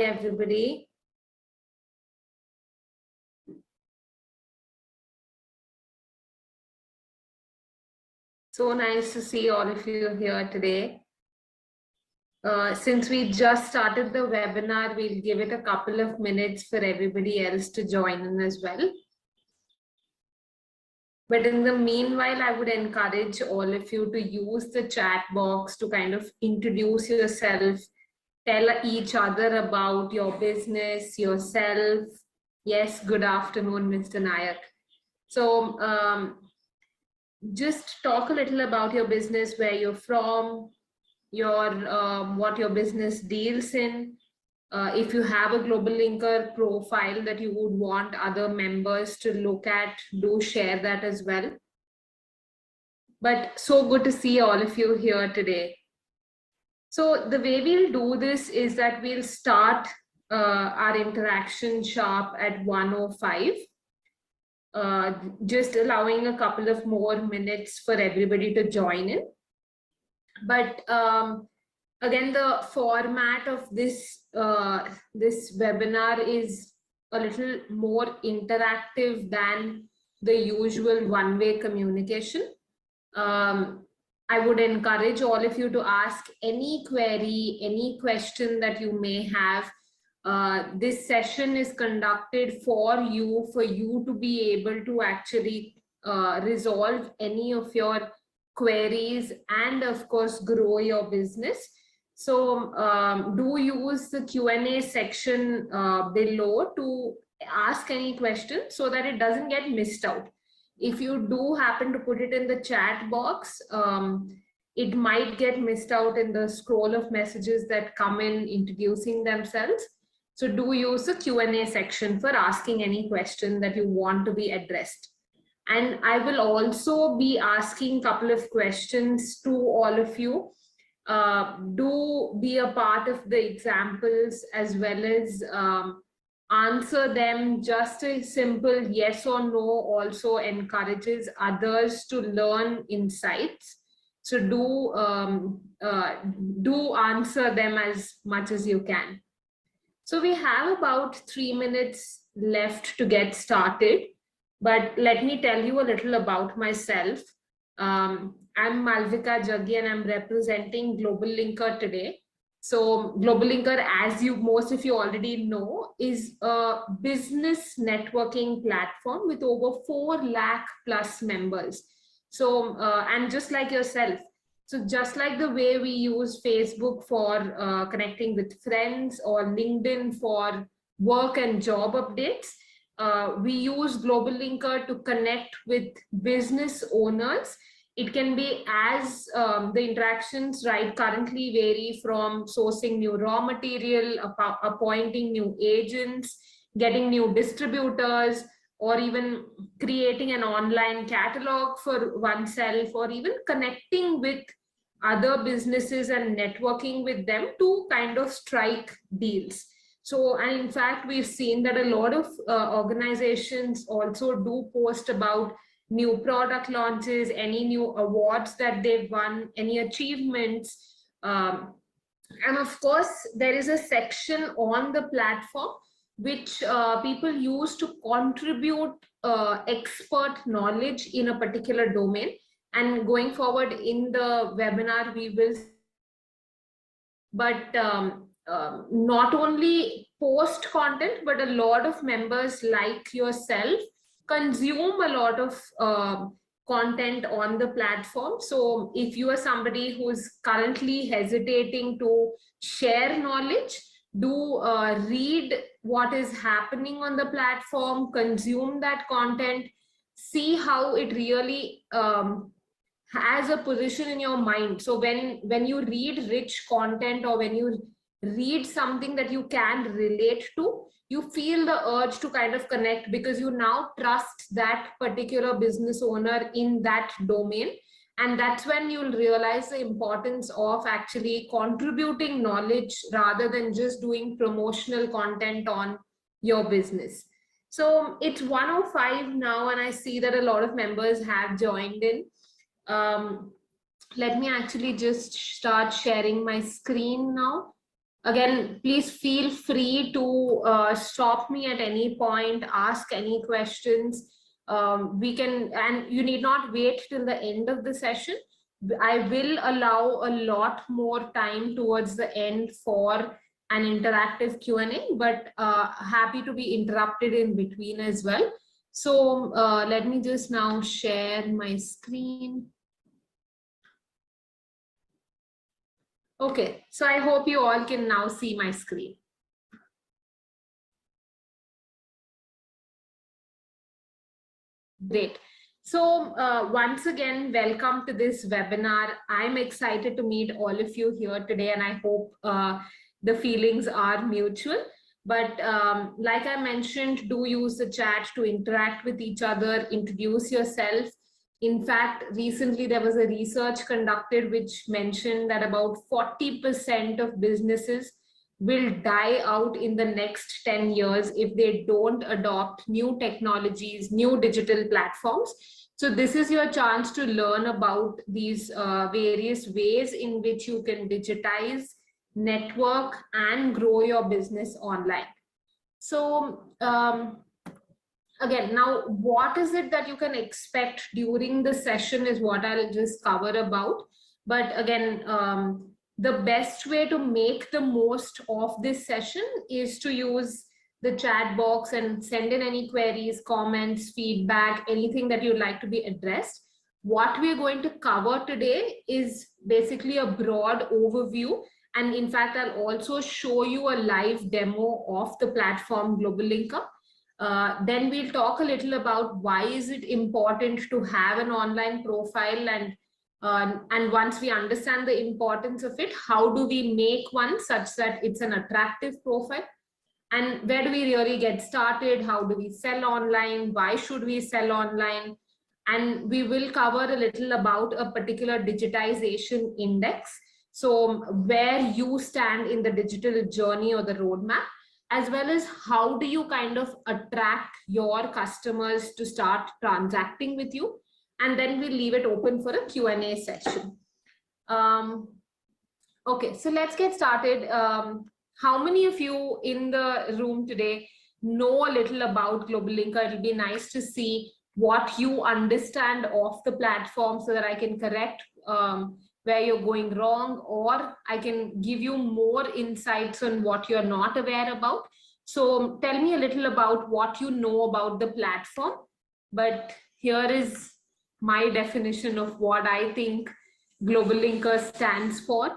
everybody. So nice to see all of you here today. Since we just started the webinar, we'll give it a couple of minutes for everybody else to join in as well. But in the meanwhile, I would encourage all of you to use the chat box to kind of introduce yourself, tell each other about your business, yourself. Yes, good afternoon, Mr. Nayak. So just talk a little about your business, where you're from, what your business deals in. If you have a GlobalLinker profile that you would want other members to look at, do share that as well. But so good to see all of you here today. So the way we'll do this is that we'll start our interaction sharp at 1:05. Just allowing a couple of more minutes for everybody to join in. But again, the format of this webinar is a little more interactive than the usual one-way communication. I would encourage all of you to ask any query, any question that you may have. This session is conducted for you to be able to actually resolve any of your queries and of course grow your business. So do use the Q&A section below to ask any question so that it doesn't get missed out. If you do happen to put it in the chat box, it might get missed out in the scroll of messages that come in introducing themselves. So do use the Q&A section for asking any question that you want to be addressed. And I will also be asking a couple of questions to all of you. Do be a part of the examples as well as answer them. Just a simple yes or no also encourages others to learn insights. So do answer them as much as you can. So we have about 3 minutes left to get started, but let me tell you a little about myself. I'm Malvika Jaggi and I'm representing GlobalLinker today. So GlobalLinker, as most of you already know, is a business networking platform with over 4 lakh plus members. So, and just like yourself, so just like the way we use Facebook for connecting with friends or LinkedIn for work and job updates, we use GlobalLinker to connect with business owners. It can be as the interactions currently vary from sourcing new raw material, appointing new agents, getting new distributors, or even creating an online catalog for oneself, or even connecting with other businesses and networking with them to kind of strike deals. So, and in fact, we've seen that a lot of organizations also do post about new product launches, any new awards that they've won, any achievements. And of course, there is a section on the platform which people use to contribute expert knowledge in a particular domain. And going forward in the webinar, we will, but not only post content, but a lot of members like yourself consume a lot of content on the platform. So if you are somebody who is currently hesitating to share knowledge, do read what is happening on the platform, consume that content, see how it really has a position in your mind. So when you read rich content, or when you read something that you can relate to, you feel the urge to kind of connect, because you now trust that particular business owner in that domain. And that's when you'll realize the importance of actually contributing knowledge rather than just doing promotional content on your business. So it's 1:05 now, and I see that a lot of members have joined in. Let me actually just start sharing my screen now. Again, please feel free to stop me at any point, ask any questions. We can, and you need not wait till the end of the session. I will allow a lot more time towards the end for an interactive Q&A, but happy to be interrupted in between as well. So let me just now share my screen. Okay, so I hope you all can now see my screen. Great. So once again, welcome to this webinar. I'm excited to meet all of you here today, and I hope the feelings are mutual. But like I mentioned, do use the chat to interact with each other, introduce yourself. In fact, recently there was a research conducted which mentioned that about 40% of businesses will die out in the next 10 years if they don't adopt new technologies, new digital platforms. So this is your chance to learn about these various ways in which you can digitize, network, and grow your business online. So again, now what is it that you can expect during the session is what I'll just cover about. But again, the best way to make the most of this session is to use the chat box and send in any queries, comments, feedback, anything that you'd like to be addressed. What we're going to cover today is basically a broad overview. And in fact, I'll also show you a live demo of the platform GlobalLinker. Then we'll talk a little about why is it important to have an online profile, and once we understand the importance of it, how do we make one such that it's an attractive profile? And where do we really get started? How do we sell online? Why should we sell online? And we will cover a little about a particular digitization index. So where you stand in the digital journey or the roadmap, as well as how do you kind of attract your customers to start transacting with you. And then we'll leave it open for a Q&A session. Okay, so let's get started. How many of you in the room today know a little about GlobalLinker? It'll be nice to see what you understand of the platform so that I can correct where you're going wrong, or I can give you more insights on what you're not aware about. So tell me a little about what you know about the platform. But here is my definition of what I think GlobalLinker stands for.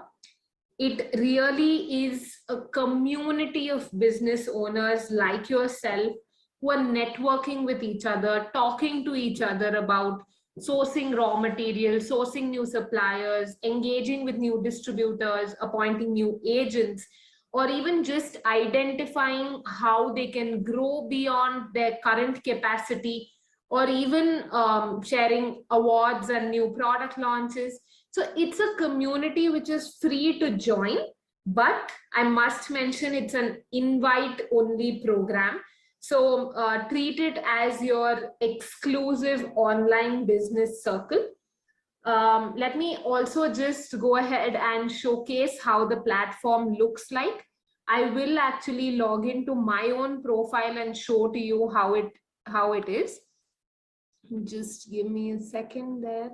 It really is a community of business owners like yourself who are networking with each other, talking to each other about sourcing raw materials, sourcing new suppliers, engaging with new distributors, appointing new agents, or even just identifying how they can grow beyond their current capacity, or even sharing awards and new product launches. So it's a community which is free to join, but I must mention it's an invite-only program. So treat it as your exclusive online business circle. Let me also just go ahead and showcase how the platform looks like. I will actually log into my own profile and show to you how it is. Just give me a second there.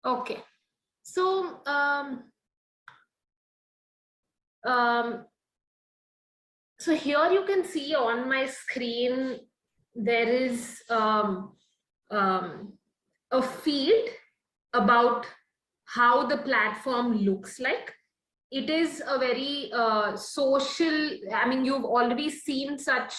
Okay, so so here you can see on my screen there is a field about how the platform looks like. It is a very social, I mean, you've already seen such,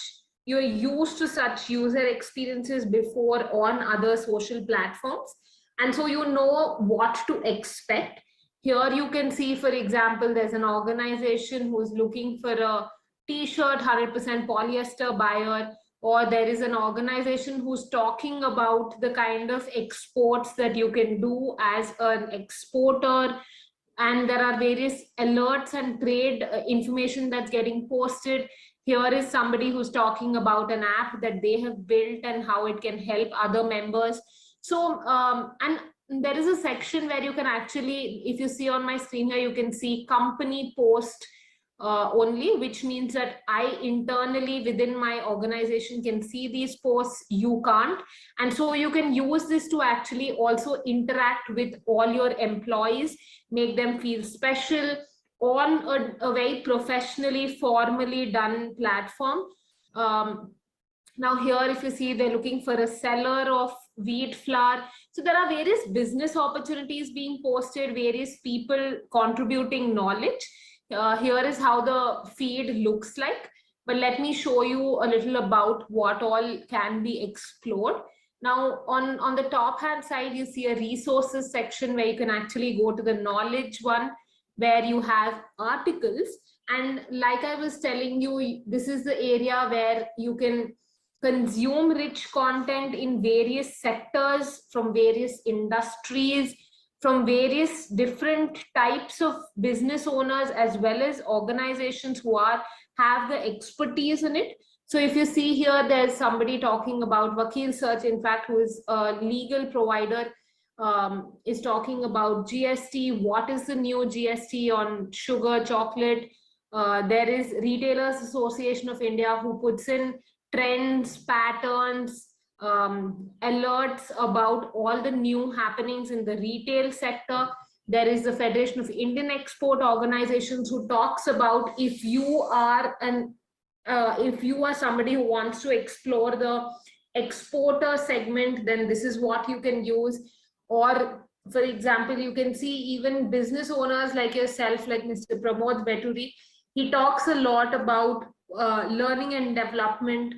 you're used to such user experiences before on other social platforms. And so you know what to expect. Here you can see, for example, there's an organization who's looking for a t-shirt, 100% polyester buyer, or there is an organization who's talking about the kind of exports that you can do as an exporter. and there are various alerts and trade information that's getting posted. Here is somebody who's talking about an app that they have built and how it can help other members. So and there is a section where you can actually, if you see on my screen here, you can see company post only, which means that I internally within my organization can see these posts, you can't. And so you can use this to actually also interact with all your employees, make them feel special on a very professionally, formally done platform. Now here, if you see, they're looking for a seller of wheat flour. So there are various business opportunities being posted, various people contributing knowledge. Here is how the feed looks like, but let me show you a little about what all can be explored. Now on the top hand side, you see a resources section where you can actually go to the knowledge one, where you have articles. And like I was telling you, this is the area where you can consume rich content in various sectors, from various industries, from various different types of business owners, as well as organizations who have the expertise in it. So if you see here, there's somebody talking about Vakil Search, in fact, who is a legal provider, is talking about GST. What is the new GST on sugar, chocolate? There is Retailers Association of India, who puts in trends, patterns, alerts about all the new happenings in the retail sector. There is the Federation of Indian Export Organizations, who talks about if you are somebody who wants to explore the exporter segment, then this is what you can use. Or for example, you can see even business owners like yourself, like Mr. Pramod Veturi, he talks a lot about learning and development.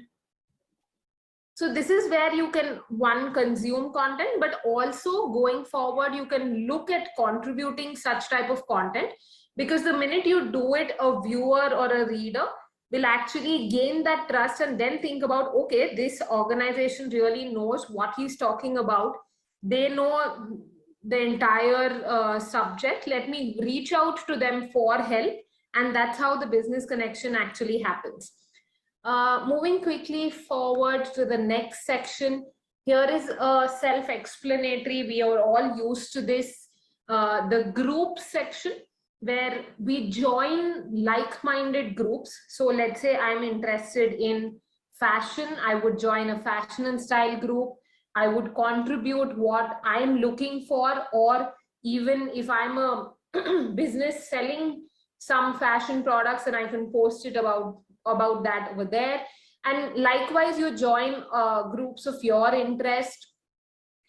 So this is where you can, one, consume content, but also going forward, you can look at contributing such type of content, because the minute you do it, a viewer or a reader will actually gain that trust and then think about, okay, this organization really knows what he's talking about. They know the entire subject. Let me reach out to them for help. And that's how the business connection actually happens. Moving quickly forward to the next section, here is a self-explanatory. We are all used to this, the group section, where we join like-minded groups. So let's say I'm interested in fashion, I would join a fashion and style group. I would contribute what I'm looking for, or even if I'm a business selling some fashion products, and I can post it about that over there. And likewise, you join groups of your interest,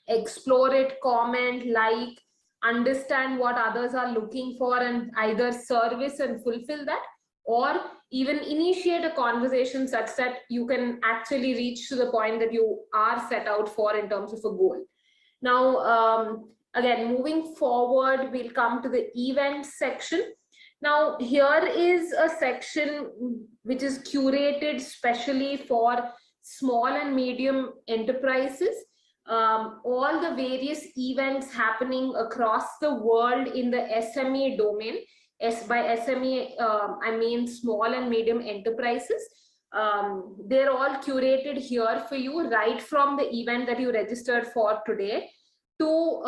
explore it, comment, like, understand what others are looking for, and either service and fulfill that, or even initiate a conversation such that you can actually reach to the point that you are set out for in terms of a goal. Now, again, moving forward, we'll come to the events section. Now, here is a section which is curated specially for small and medium enterprises. All the various events happening across the world in the SME domain. By SME, I mean small and medium enterprises. They're all curated here for you, right from the event that you registered for today, to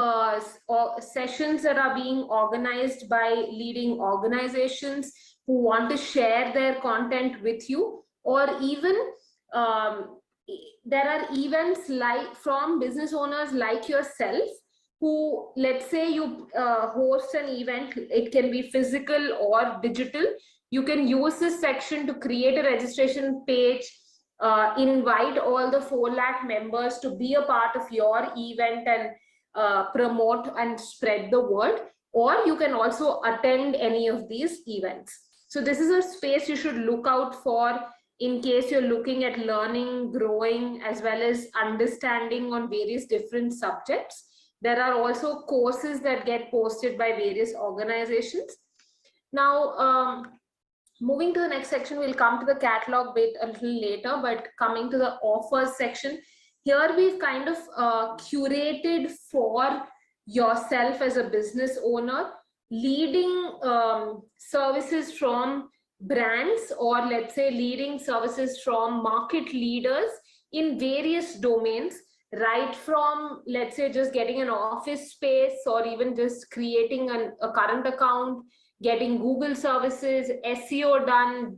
sessions that are being organized by leading organizations who want to share their content with you, or even there are events like from business owners like yourself, who, let's say you host an event, it can be physical or digital. You can use this section to create a registration page, invite all the 4 lakh members to be a part of your event and promote and spread the word, or you can also attend any of these events. So this is a space you should look out for in case you're looking at learning, growing, as well as understanding on various different subjects. There are also courses that get posted by various organizations. Now, moving to the next section, we'll come to the catalog bit a little later, but coming to the offers section, here we've kind of curated for yourself as a business owner leading services from brands, or let's say leading services from market leaders in various domains, right from, let's say, just getting an office space, or even just creating a current account, getting Google services, SEO done,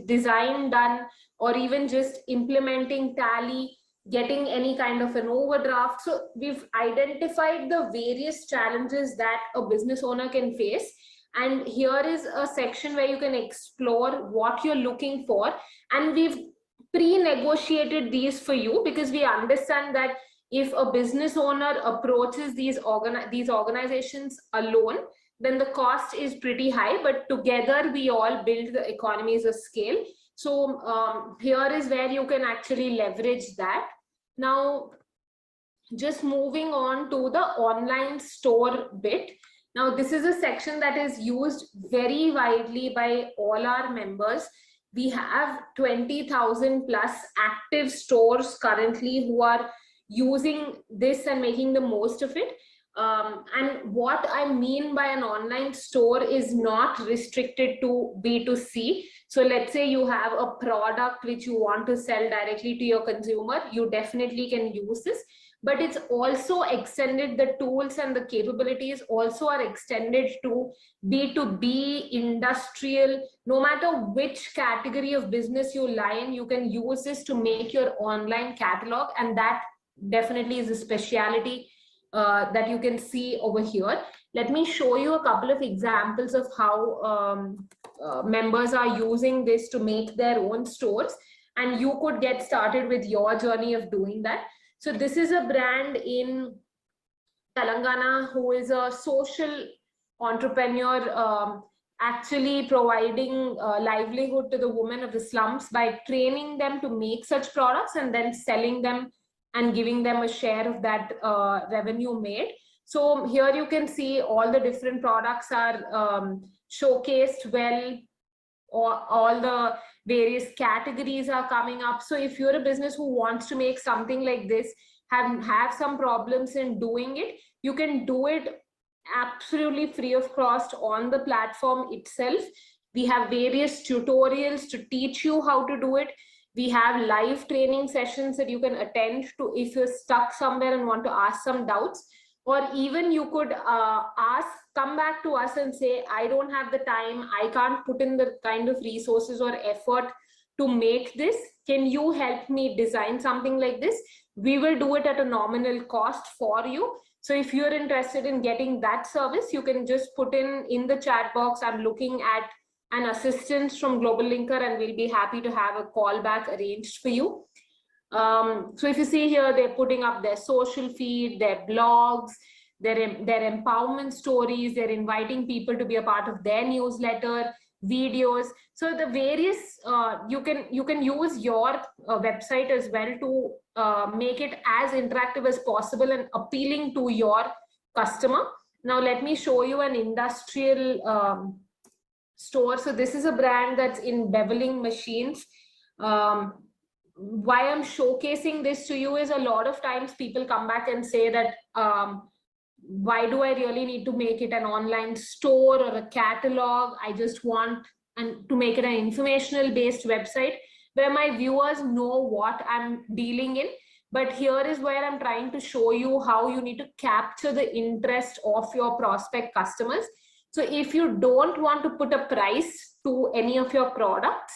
design done, or even just implementing Tally, getting any kind of an overdraft. So we've identified the various challenges that a business owner can face. And here is a section where you can explore what you're looking for. And we've pre-negotiated these for you, because we understand that if a business owner approaches these organizations alone, then the cost is pretty high, but together we all build the economies of scale. So here is where you can actually leverage that. Now, just moving on to the online store bit. Now, this is a section that is used very widely by all our members. We have 20,000 plus active stores currently who are using this and making the most of it. And what I mean by an online store is not restricted to B2C. So let's say you have a product which you want to sell directly to your consumer, you definitely can use this. But it's also extended, the tools and the capabilities also are extended to B2B, industrial. No matter which category of business you lie in, you can use this to make your online catalog. And that definitely is a speciality that you can see over here. Let me show you a couple of examples of how members are using this to make their own stores, and you could get started with your journey of doing that. So this is a brand in Telangana who is a social entrepreneur, actually providing livelihood to the women of the slums by training them to make such products and then selling them and giving them a share of that revenue made. So here you can see all the different products are showcased well, or all the various categories are coming up. So if you're a business who wants to make something like this, have some problems in doing it, you can do it absolutely free of cost on the platform itself. We have various tutorials to teach you how to do it. We have live training sessions that you can attend to if you're stuck somewhere and want to ask some doubts. Or even you could come back to us and say, I don't have the time, I can't put in the kind of resources or effort to make this. Can you help me design something like this? We will do it at a nominal cost for you. So if you're interested in getting that service, you can just put in the chat box, I'm looking at an assistance from GlobalLinker, and we'll be happy to have a call back arranged for you. So if you see here, they're putting up their social feed, their blogs, their empowerment stories, they're inviting people to be a part of their newsletter, videos. So the various, you can use your website as well to make it as interactive as possible and appealing to your customer. Now let me show you an industrial store. So this is a brand that's in beveling machines. Why I'm showcasing this to you is a lot of times people come back and say that, why do I really need to make it an online store or a catalog? I just want to make it an informational based website where my viewers know what I'm dealing in. But here is where I'm trying to show you how you need to capture the interest of your prospect customers. So if you don't want to put a price to any of your products,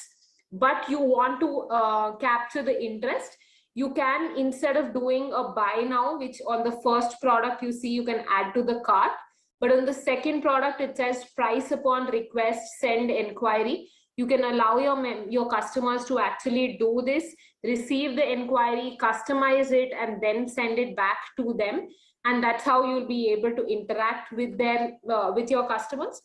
but you want to capture the interest, you can, instead of doing a buy now, which on the first product you see you can add to the cart, but on the second product it says price upon request, send inquiry. You can allow your customers to actually do this, receive the inquiry, customize it, and then send it back to them. And that's how you'll be able to interact with with your customers.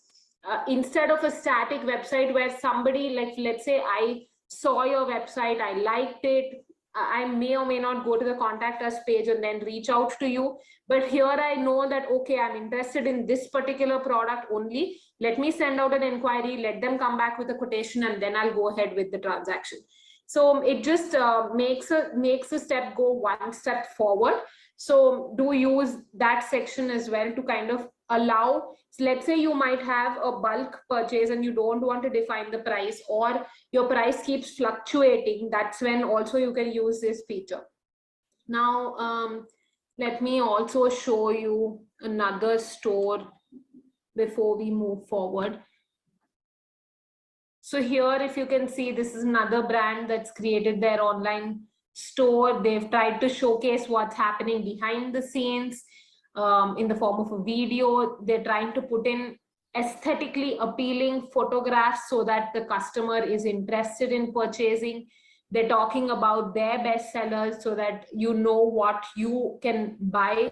Instead of a static website where somebody, like, let's say I saw your website, I liked it, I may or may not go to the contact us page and then reach out to you. But here I know that, okay, I'm interested in this particular product only. Let me send out an inquiry, let them come back with a quotation, and then I'll go ahead with the transaction. So it just makes the step go one step forward. So do use that section as well to kind of allow, let's say you might have a bulk purchase and you don't want to define the price, or your price keeps fluctuating, that's when also you can use this feature. Now, let me also show you another store before we move forward. So here, if you can see, this is another brand that's created their online store. They've tried to showcase what's happening behind the scenes in the form of a video. They're trying to put in aesthetically appealing photographs so that the customer is interested in purchasing. They're talking about their best sellers so that you know what you can buy.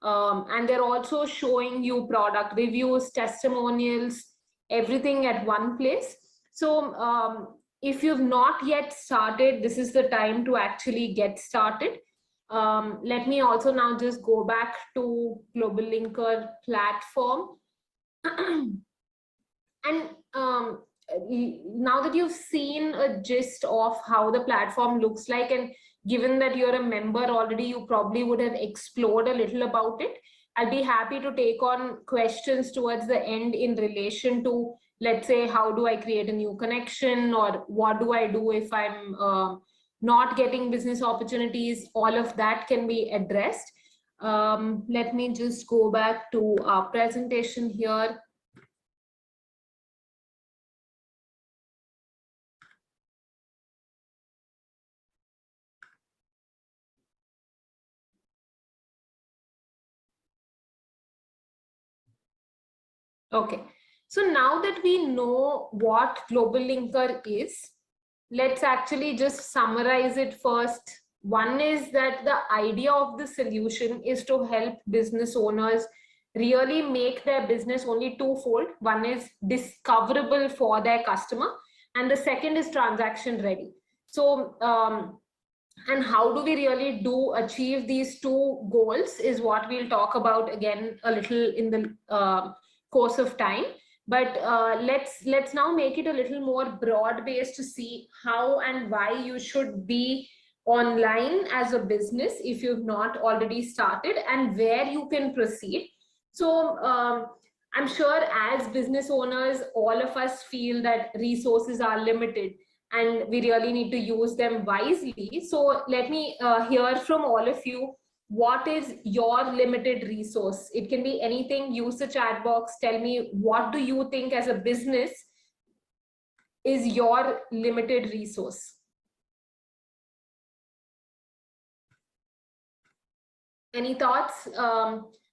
And they're also showing you product reviews, testimonials, everything at one place. So if you've not yet started, this is the time to actually get started. Let me also now just go back to GlobalLinker platform. And now that you've seen a gist of how the platform looks like, and given that you're a member already, you probably would have explored a little about it. I'd be happy to take on questions towards the end in relation to, let's say, how do I create a new connection, or what do I do if I'm not getting business opportunities. All of that can be addressed. Let me just go back to our presentation here. Okay, so now that we know what GlobalLinker is, let's actually just summarize it first. One is that the idea of the solution is to help business owners really make their business only twofold. One is discoverable for their customer, and the second is transaction ready. So, and how do we really achieve these two goals is what we'll talk about again a little in the course of time. But let's now make it a little more broad based to see how and why you should be online as a business if you've not already started, and where you can proceed. So I'm sure as business owners, all of us feel that resources are limited and we really need to use them wisely. So let me hear from all of you. What is your limited resource? It can be anything. Use the chat box. Tell me, what do you think as a business is your limited resource? Any thoughts?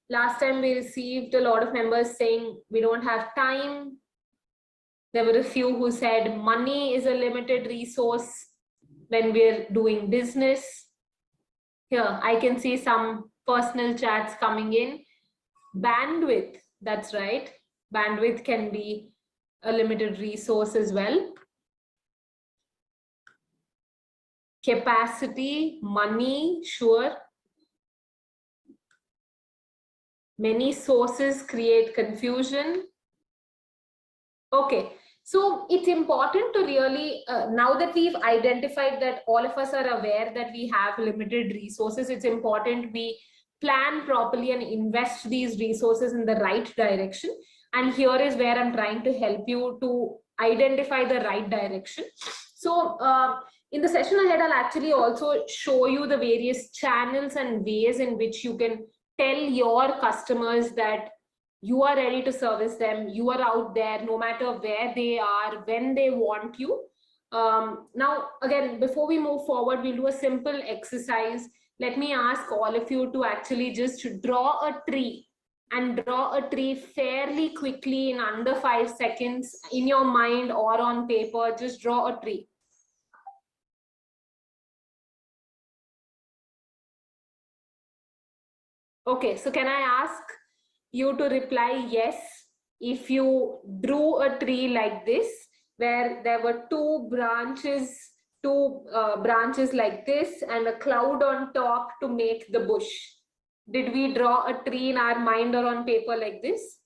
Last time we received a lot of members saying we don't have time. There were a few who said money is a limited resource when we're doing business. Here, I can see some personal chats coming in. Bandwidth, that's right. Bandwidth can be a limited resource as well. Capacity, money, sure. Many sources create confusion. Okay, so it's important to really, now that we've identified that all of us are aware that we have limited resources, it's important we plan properly and invest these resources in the right direction. And here is where I'm trying to help you to identify the right direction. So in the session ahead, I'll actually also show you the various channels and ways in which you can tell your customers that you are ready to service them. You are out there no matter where they are, when they want you. Now, again, before we move forward, we'll do a simple exercise. Let me ask all of you to actually just draw a tree, and draw a tree fairly quickly in under 5 seconds in your mind or on paper. Just draw a tree. Okay, so can I ask you to reply yes if you drew a tree like this, where there were two branches like this and a cloud on top to make the bush? Did we draw a tree in our mind or on paper like this?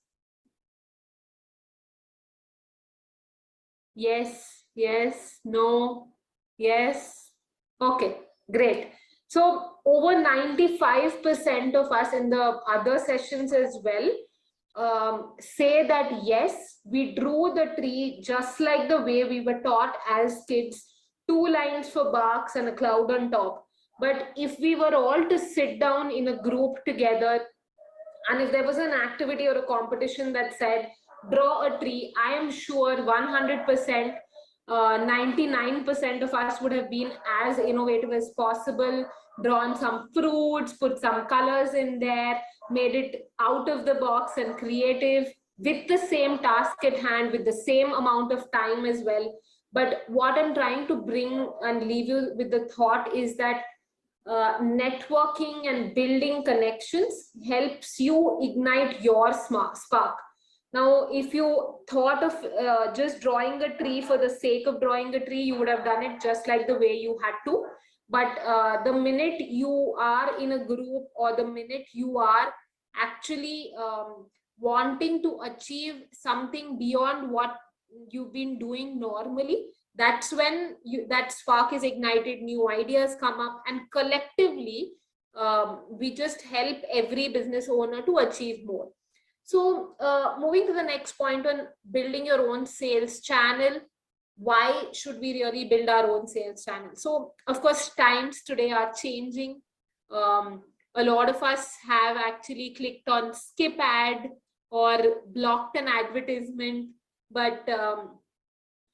Yes, yes, no, yes. Okay, great. So over 95% of us in the other sessions as well say that yes, we drew the tree just like the way we were taught as kids, two lines for barks and a cloud on top. But if we were all to sit down in a group together, and if there was an activity or a competition that said draw a tree, I am sure 100%, 99% of us would have been as innovative as possible, drawn some fruits, put some colors in there, made it out of the box and creative, with the same task at hand, with the same amount of time as well. But what I'm trying to bring and leave you with the thought is that networking and building connections helps you ignite your spark. Now, if you thought of just drawing a tree for the sake of drawing a tree, you would have done it just like the way you had to. But the minute you are in a group, or the minute you are actually wanting to achieve something beyond what you've been doing normally, that's when that spark is ignited, new ideas come up, and collectively we just help every business owner to achieve more. So moving to the next point on building your own sales channel, why should we really build our own sales channel? So of course, times today are changing. A lot of us have actually clicked on skip ad or blocked an advertisement, but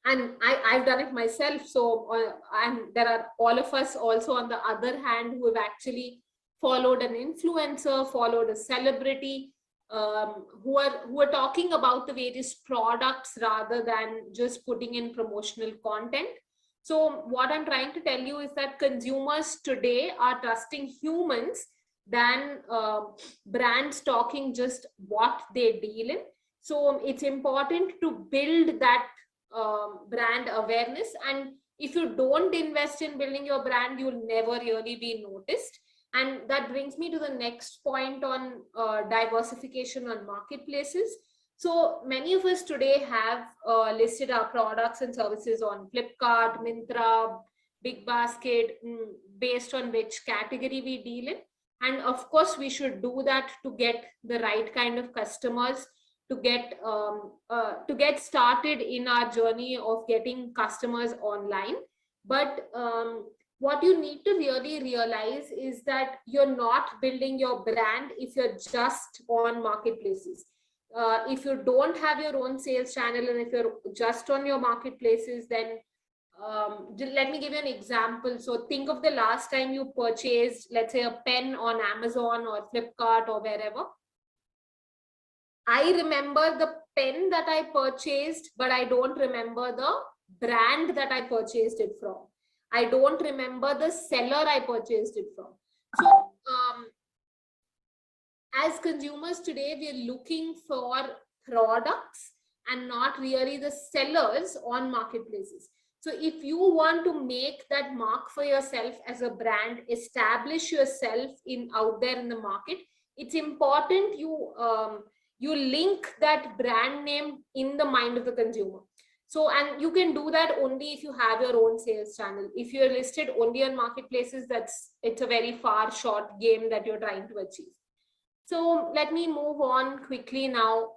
and I've done it myself. So and there are all of us also on the other hand who have actually followed an influencer, followed a celebrity, who are talking about the various products rather than just putting in promotional content. So what I'm trying to tell you is that consumers today are trusting humans than brands talking just what they deal in. So it's important to build that brand awareness, and if you don't invest in building your brand, you'll never really be noticed. And that brings me to the next point on diversification on marketplaces. So many of us today have listed our products and services on Flipkart, Myntra, Big Basket, based on which category we deal in. And of course, we should do that to get the right kind of customers, to get started in our journey of getting customers online. But what you need to really realize is that you're not building your brand if you're just on marketplaces. If you don't have your own sales channel, and if you're just on your marketplaces, then let me give you an example. So think of the last time you purchased, let's say, a pen on Amazon or Flipkart or wherever. I remember the pen that I purchased, but I don't remember the brand that I purchased it from. I don't remember the seller I purchased it from. So as consumers today, we're looking for products and not really the sellers on marketplaces. So if you want to make that mark for yourself as a brand, establish yourself out there in the market, it's important you link that brand name in the mind of the consumer. So, and you can do that only if you have your own sales channel. If you're listed only on marketplaces, it's a very far short game that you're trying to achieve. So let me move on quickly now.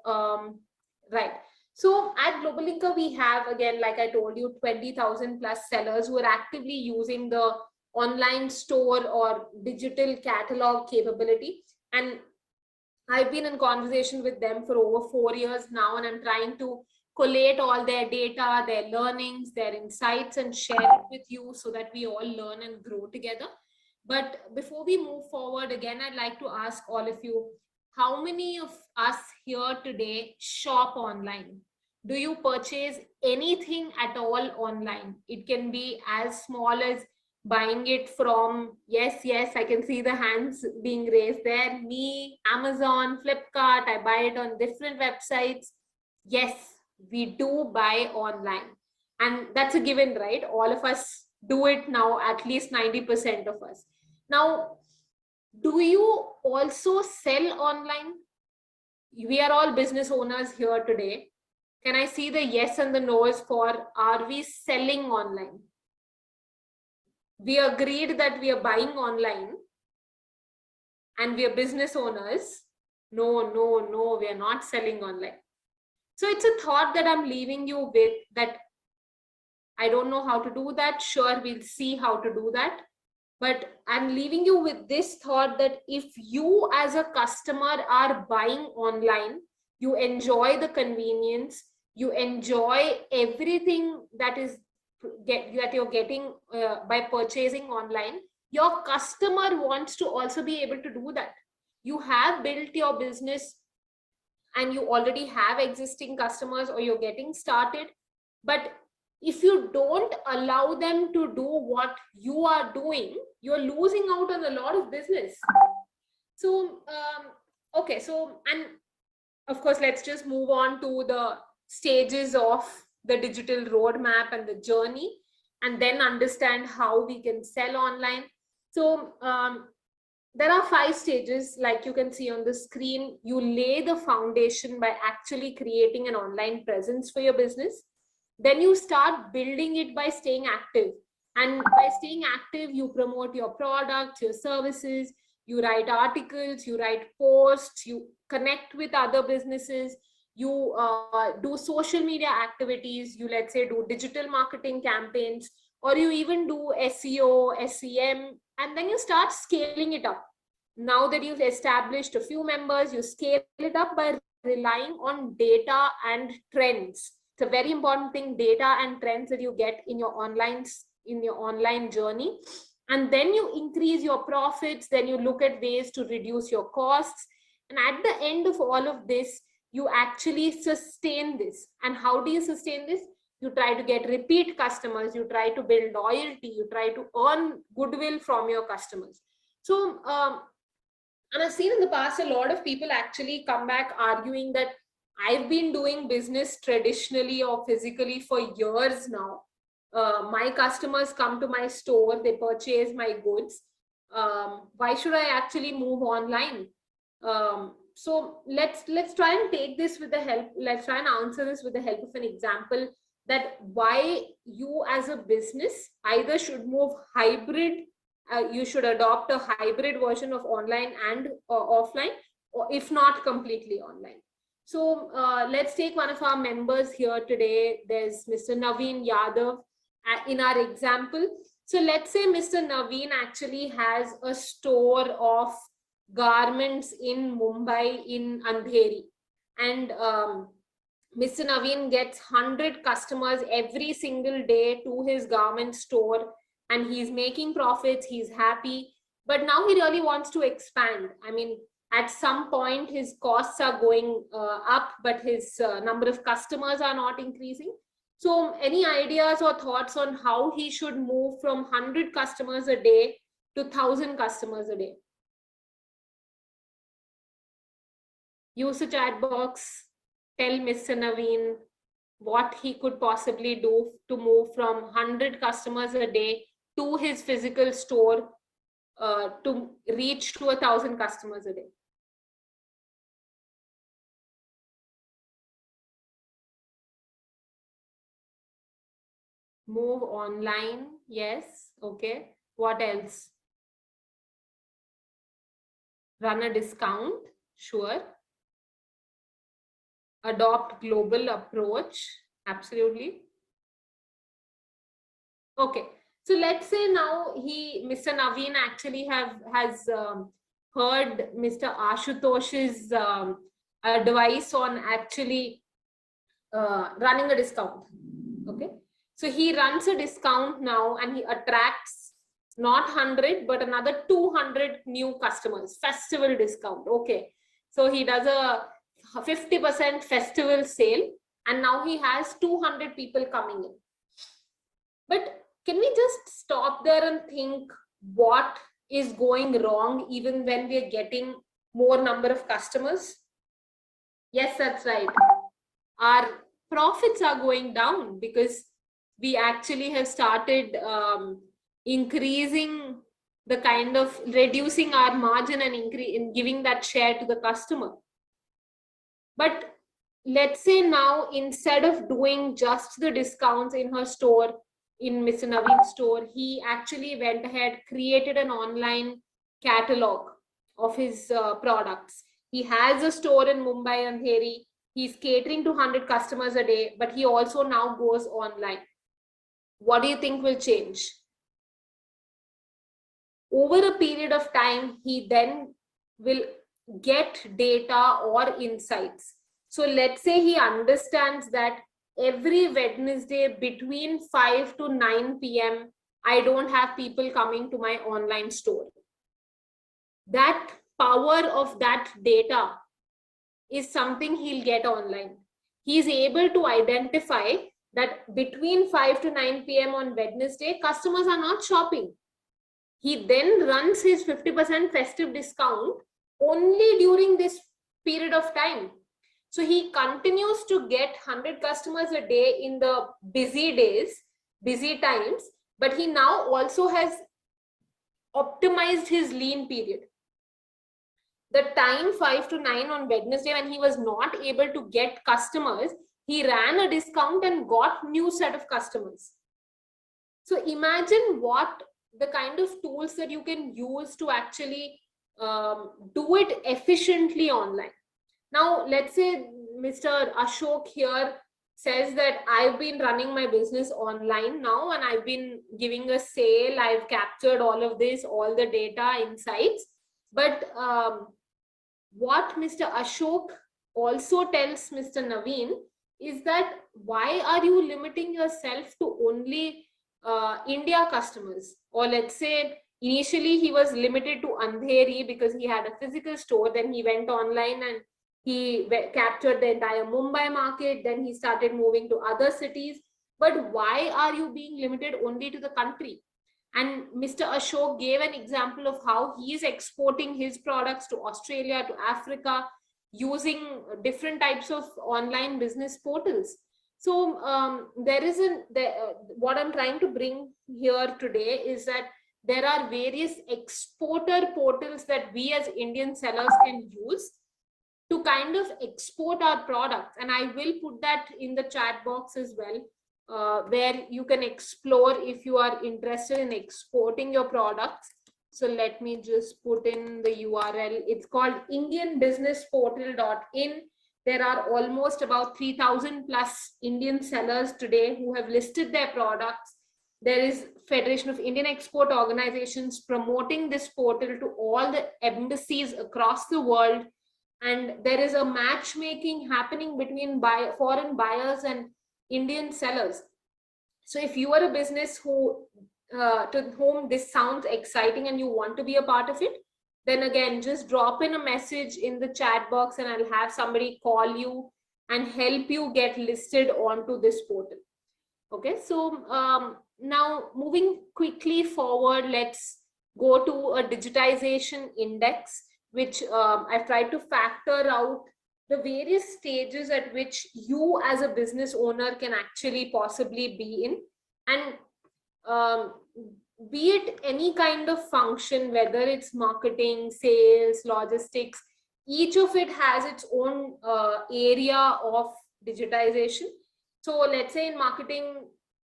Right. So at GlobalLinker, we have, again, like I told you, 20,000 plus sellers who are actively using the online store or digital catalog capability. And I've been in conversation with them for over 4 years now, and I'm trying to collate all their data, their learnings, their insights, and share it with you so that we all learn and grow together. But before we move forward, again, I'd like to ask all of you, how many of us here today shop online? Do you purchase anything at all online? It can be as small as buying it from, yes, I can see the hands being raised there, me, Amazon, Flipkart, I buy it on different websites. Yes, we do buy online, and that's a given, right? All of us do it now, at least 90% of us. Now, do you also sell online? We are all business owners here today. Can I see the yes and the no's for, are we selling online? We agreed that we are buying online and we are business owners. No, we are not selling online. So it's a thought that I'm leaving you with, that I don't know how to do that. Sure, we'll see how to do that. But I'm leaving you with this thought that if you as a customer are buying online, you enjoy the convenience, you enjoy everything that you're getting by purchasing online. Your customer wants to also be able to do that. You have built your business and you already have existing customers, or you're getting started, but if you don't allow them to do what you are doing, you're losing out on a lot of business. So okay, so, and of course, let's just move on to the stages of the digital roadmap and the journey, and then understand how we can sell online. So there are 5 stages, like you can see on the screen. You lay the foundation by actually creating an online presence for your business. Then you start building it by staying active. And by staying active, you promote your products, your services, you write articles, you write posts, you connect with other businesses, you do social media activities, you, let's say, do digital marketing campaigns, or you even do SEO, SEM, and then you start scaling it up. Now that you've established a few members, you scale it up by relying on data and trends. It's a very important thing, data and trends that you get in your online journey. And then you increase your profits, then you look at ways to reduce your costs. And at the end of all of this, you actually sustain this. And how do you sustain this? You try to get repeat customers, you try to build loyalty, you try to earn goodwill from your customers. So, and I've seen in the past a lot of people actually come back arguing that I've been doing business traditionally or physically for years now. My customers come to my store, they purchase my goods. Why should I actually move online? So let's try and take this with the help. Let's try and answer this with the help of an example, that why you as a business either should move hybrid. You should adopt a hybrid version of online and offline, or if not completely online. So let's take one of our members here today. There's Mr. Naveen Yadav in our example. So let's say Mr. Naveen actually has a store of garments in Mumbai, in Andheri, and Mr. Naveen gets 100 customers every single day to his garment store, and he's making profits, he's happy, but now he really wants to expand. I mean, at some point his costs are going up, but his number of customers are not increasing. So any ideas or thoughts on how he should move from 100 customers a day to 1,000 customers a day? Use the chat box, tell Mr. Naveen what he could possibly do to move from 100 customers a day to his physical store to reach to 1,000 customers a day. Move online, yes, okay. What else? Run a discount, sure. Adopt global approach, absolutely. Okay, so let's say now Mr. Naveen actually has heard Mr. Ashutosh's advice on actually running a discount. Okay, so he runs a discount now and he attracts not 100 but another 200 new customers. Festival discount. Okay, so he does a 50% festival sale and now he has 200 people coming in. But can we just stop there and think what is going wrong even when we are getting more number of customers? Yes, that's right. Our profits are going down because we actually have started increasing the kind of reducing our margin and in giving that share to the customer. But let's say now, instead of doing just the discounts in her store, in Mr. Naveen's store, he actually went ahead, created an online catalog of his products. He has a store in Mumbai and Andheri. He's catering to 100 customers a day, but he also now goes online. What do you think will change? Over a period of time, he then will get data or insights. So let's say he understands that every Wednesday between 5 to 9 p.m., I don't have people coming to my online store. That power of that data is something he'll get online. He's able to identify that between 5 to 9 p.m. on Wednesday, customers are not shopping. He then runs his 50% festive discount only during this period of time. So he continues to get 100 customers a day in the busy days, busy times, but he now also has optimized his lean period. The time 5 to 9 on Wednesday, when he was not able to get customers, he ran a discount and got new set of customers. So imagine what the kind of tools that you can use to actually do it efficiently online. Now, let's say Mr. Ashok here says that I've been running my business online now and I've been giving a sale. I've captured all of this, all the data, insights. But what Mr. Ashok also tells Mr. Naveen is that why are you limiting yourself to only India customers? Or let's say initially he was limited to Andheri because he had a physical store, then he went online and he captured the entire Mumbai market, then he started moving to other cities. But why are you being limited only to the country? And Mr. Ashok gave an example of how he is exporting his products to Australia, to Africa, using different types of online business portals. So what I'm trying to bring here today is that there are various exporter portals that we as Indian sellers can use to kind of export our products. And I will put that in the chat box as well, where you can explore if you are interested in exporting your products. So let me just put in the URL. It's called indianbusinessportal.in. There are almost about 3,000 plus Indian sellers today who have listed their products. There is Federation of Indian Export Organizations promoting this portal to all the embassies across the world. And there is a matchmaking happening between foreign buyers and Indian sellers. So if you are a business who to whom this sounds exciting and you want to be a part of it, then again, just drop in a message in the chat box and I'll have somebody call you and help you get listed onto this portal. Okay, so now moving quickly forward, let's go to a digitization index, which I've tried to factor out the various stages at which you as a business owner can actually possibly be in. And be it any kind of function, whether it's marketing, sales, logistics, each of it has its own area of digitization. So let's say in marketing,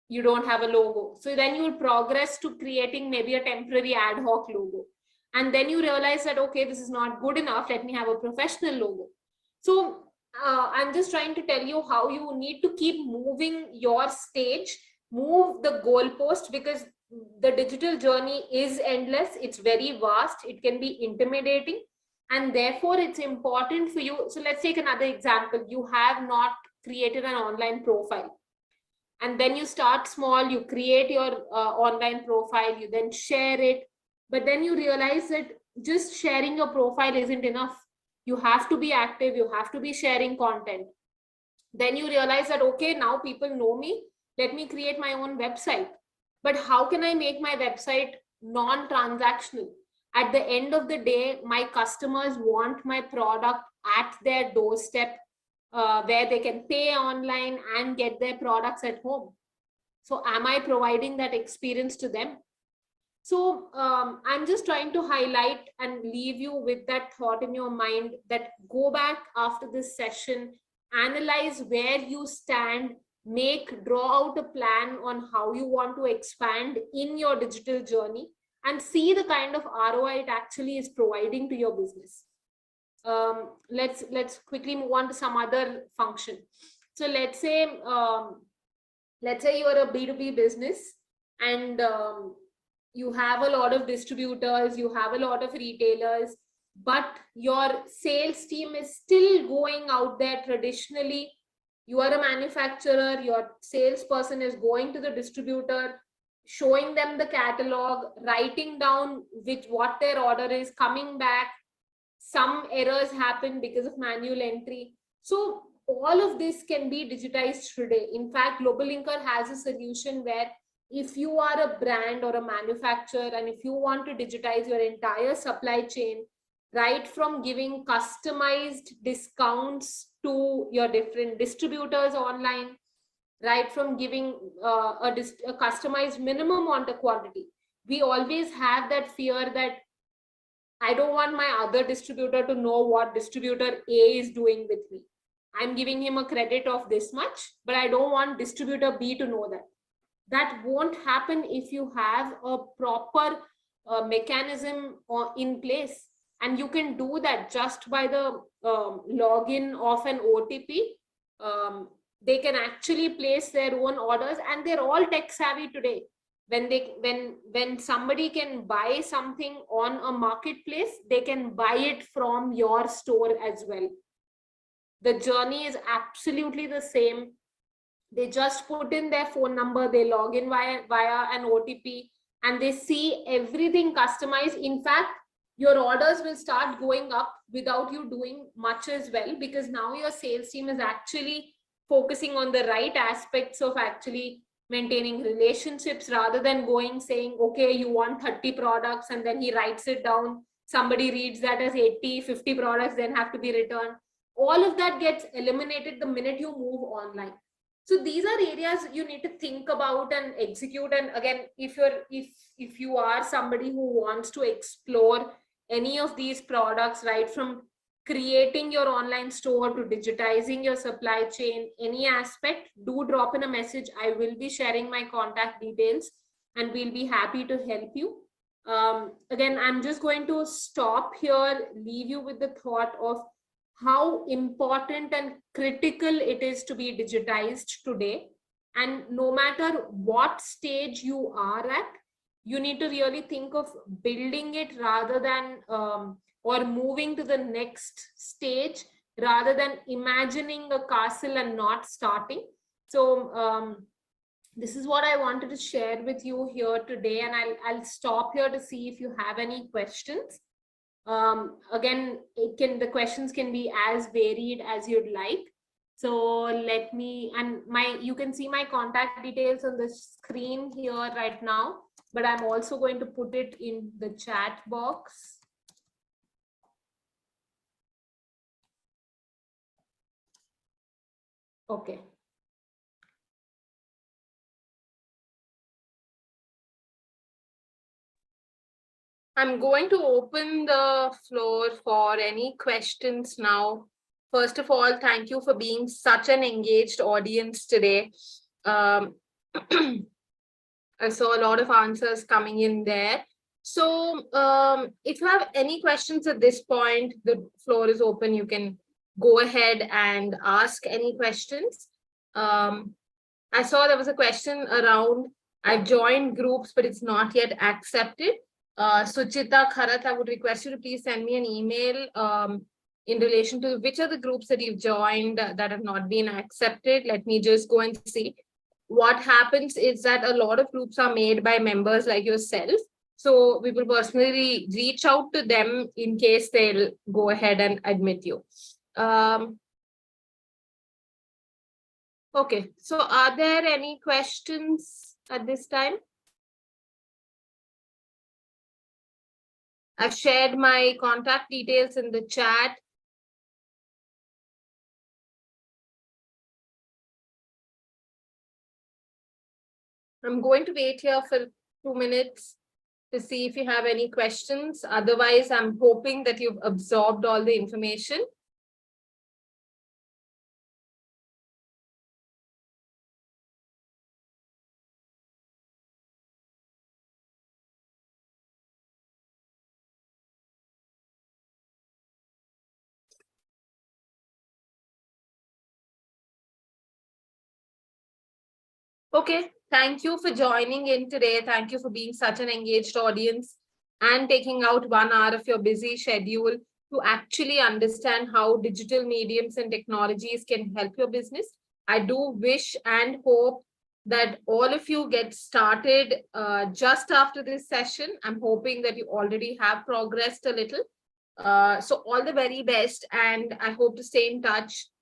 you don't have a logo. So then you will progress to creating maybe a temporary ad hoc logo. And then you realize that, okay, this is not good enough. Let me have a professional logo. So I'm just trying to tell you how you need to keep moving your stage, move the goalpost, because the digital journey is endless. It's very vast. It can be intimidating. And therefore, it's important for you. So let's take another example. You have not created an online profile. And then you start small, you create your online profile, you then share it. But then you realize that just sharing your profile isn't enough. You have to be active, you have to be sharing content. Then you realize that, okay, now people know me, let me create my own website. But how can I make my website non-transactional? At the end of the day, my customers want my product at their doorstep, where they can pay online and get their products at home. So am I providing that experience to them? So I'm just trying to highlight and leave you with that thought in your mind, that go back after this session, analyze where you stand, draw out a plan on how you want to expand in your digital journey, and see the kind of ROI it actually is providing to your business. let's quickly move on to some other function. So let's say you're a B2B business, and you have a lot of distributors, you have a lot of retailers, but your sales team is still going out there traditionally. You are a manufacturer, your salesperson is going to the distributor, showing them the catalog, writing down what their order is, coming back. Some errors happen because of manual entry. So all of this can be digitized today. In fact, GlobalLinker has a solution where if you are a brand or a manufacturer, and if you want to digitize your entire supply chain, right from giving customized discounts to your different distributors online, right from giving a customized minimum order quantity. We always have that fear that I don't want my other distributor to know what distributor A is doing with me. I'm giving him a credit of this much, but I don't want distributor B to know that. That won't happen if you have a proper mechanism in place. And you can do that just by the login of an OTP. They can actually place their own orders, and they're all tech savvy today. When somebody can buy something on a marketplace, they can buy it from your store as well. The journey is absolutely the same. They just put in their phone number, they log in via an OTP, and they see everything customized. In fact, your orders will start going up without you doing much as well, because now your sales team is actually focusing on the right aspects of actually maintaining relationships, rather than saying, okay, you want 30 products, and then he writes it down. Somebody reads that as 80, 50 products, then have to be returned. All of that gets eliminated the minute you move online. So these are areas you need to think about and execute. And again, if you are somebody who wants to explore any of these products, right from creating your online store to digitizing your supply chain, any aspect, do drop in a message. I will be sharing my contact details, and we'll be happy to help you. Again, I'm just going to stop here, leave you with the thought of how important and critical it is to be digitized today. And no matter what stage you are at, you need to really think of building it rather than or moving to the next stage, rather than imagining a castle and not starting. So this is what I wanted to share with you here today, and I'll stop here to see if you have any questions. Again, the questions can be as varied as you'd like. So let me, and you can see my contact details on the screen here right now, but I'm also going to put it in the chat box. Okay. I'm going to open the floor for any questions now. First of all, thank you for being such an engaged audience today. I saw a lot of answers coming in there. So if you have any questions at this point, the floor is open. You can go ahead and ask any questions. I saw there was a question around, I've joined groups, but it's not yet accepted. Suchita Kharat, I would request you to please send me an email in relation to which are the groups that you've joined that have not been accepted. Let me just go and see. What happens is that a lot of groups are made by members like yourself. So we will personally reach out to them in case they'll go ahead and admit you. Okay, so are there any questions at this time? I've shared my contact details in the chat. I'm going to wait here for 2 minutes to see if you have any questions. Otherwise, I'm hoping that you've absorbed all the information. Okay, thank you for joining in today. Thank you for being such an engaged audience and taking out 1 hour of your busy schedule to actually understand how digital mediums and technologies can help your business. I do wish and hope that all of you get started just after this session. I'm hoping that you already have progressed a little. So all the very best, and I hope to stay in touch